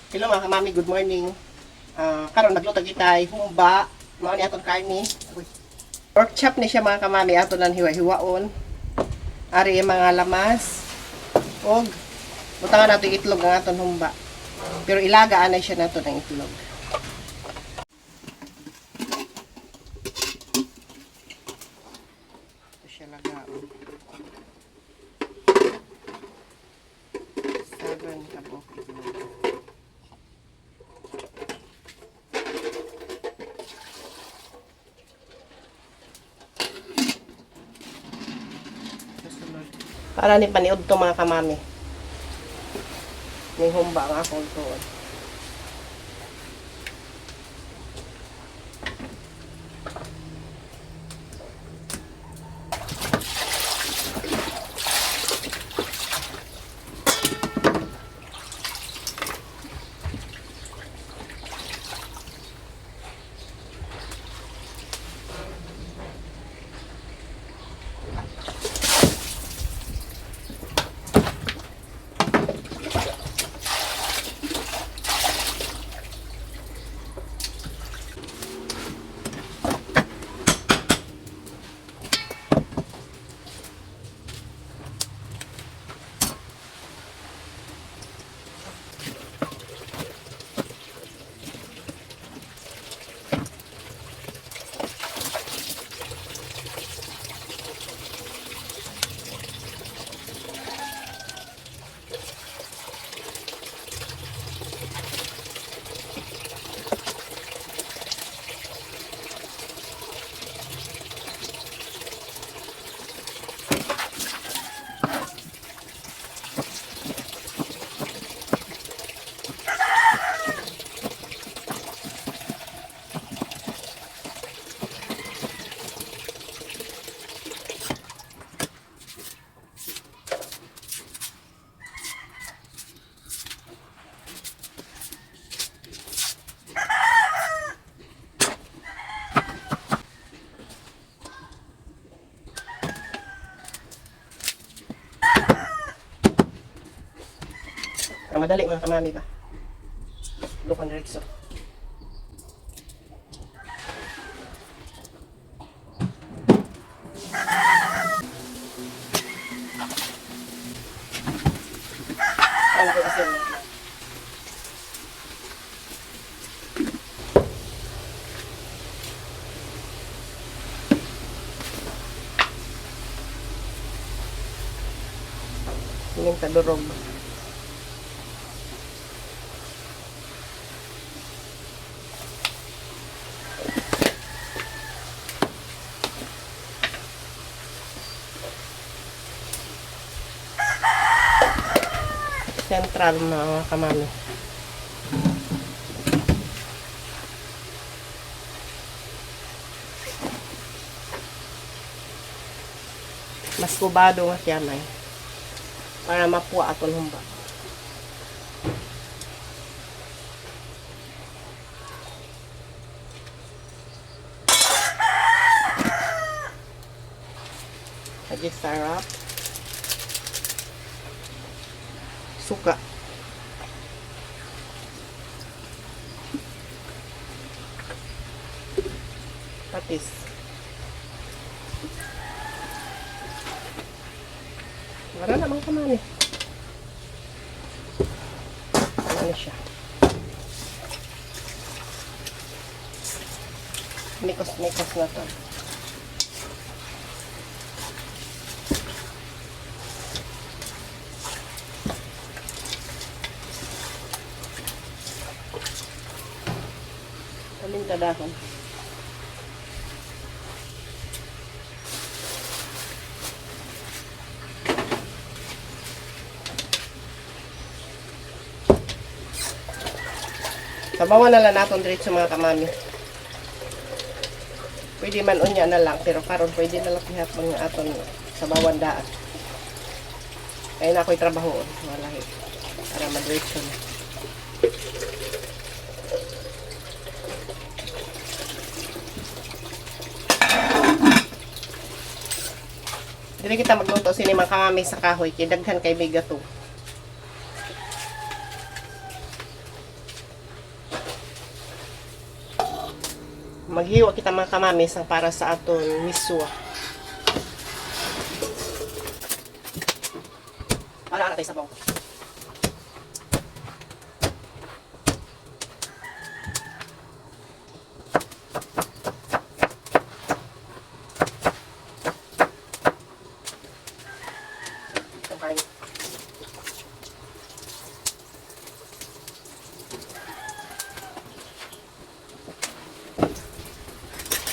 Hello mga kamami, good morning. Karon nagluto kitay humba, mao ni aton karni. Pork chop ni siya mga kamami, aton lang hiwa-hiwaon. Ari ang mga lamas. Og butangan nato itlog ang aton humba. Pero ilagaan na siya nato ng itlog. Ito siya lagaon. 7 kabok itlog. Para ni paniod to mga kamami. May humba ang akong tuon. Madali mga kamami ba? Lukon direkso. Ano ko kasi? Yung tadurog. Central mga kamami. Mas kubado nga siya na para mapuwa aton humba. Lagi sarap. Suka. Patis. Wala namang kamali. Ano siya? Mikos-mikos na to. Dahon. Sabawan na lang natin diretso mga kamami. Pwede man unya na lang, pero karon pwede na lang pihat mga aton sabawan daan. Kaya na ako'y trabahoon. Malahi. Para madiretso na. Dili kita magluto sini mga kamami sa kahoy kay daghan kay bigato. Maghiwa kita mga kamami sang para sa aton miswa. Para natin sabaw.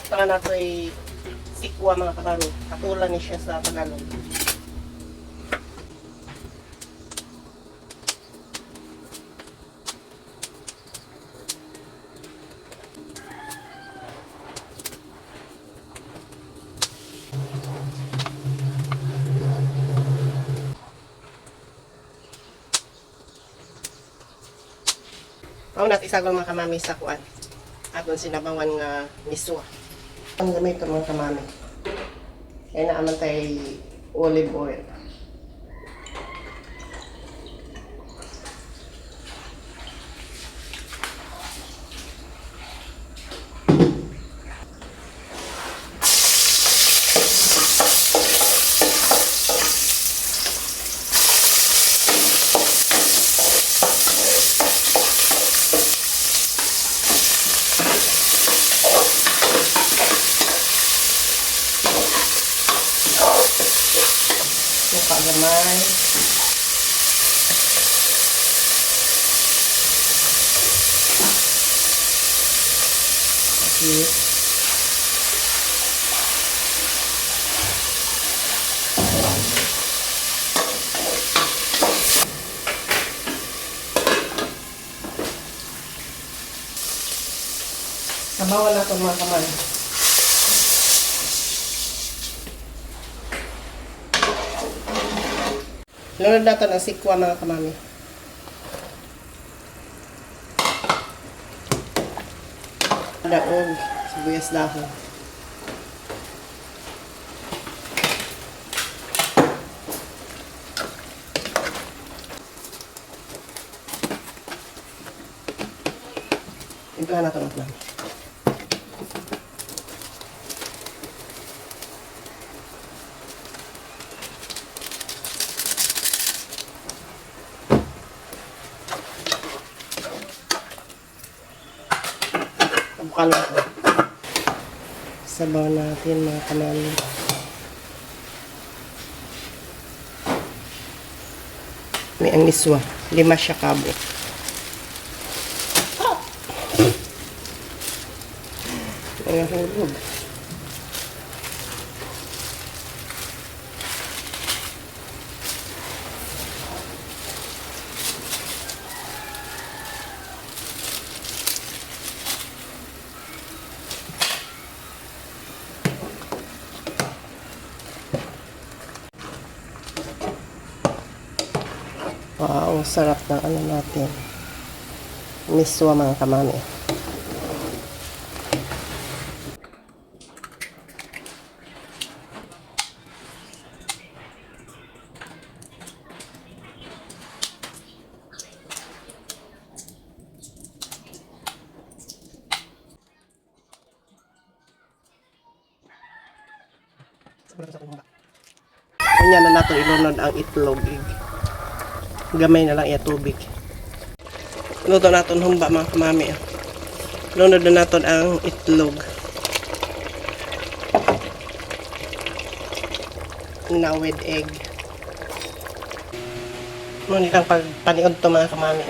Saka nato ay sikwa mga kamami. Katulan ni siya sa Tagalog. Ang natin isagol mga kamami sa kuan. Aton sinabawan nga miswa. Ang gamit ito mga kamami. Kaya naaman tayo olive oil. Suka gamay. Okay. Sabawan na ito mga kamay. Lunod natin ang sikwa mga kamami. Daog, sibuyas dahon. Ito na ito natin. Bukalo ko. Sabaw natin mga kamami. May ang miswa. 5 siya kabo. Ang hulog. Wow, sarap ng ano natin. Miswa mga kamami. Kanya na nato ilunod ang itlog. Gamay na lang iya tubig. Luto natin humba mga kamami. Lunod na natin ang itlog. Na with egg. Ngunit ang pagpaniod to mga kamami.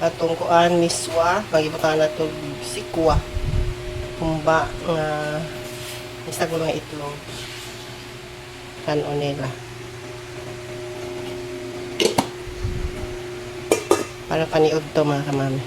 Atong kuan miswa. Magibutan na ito sikwa. Humba nga isa ko nga itlog. Kanon nila. Para paniod to mga kamami.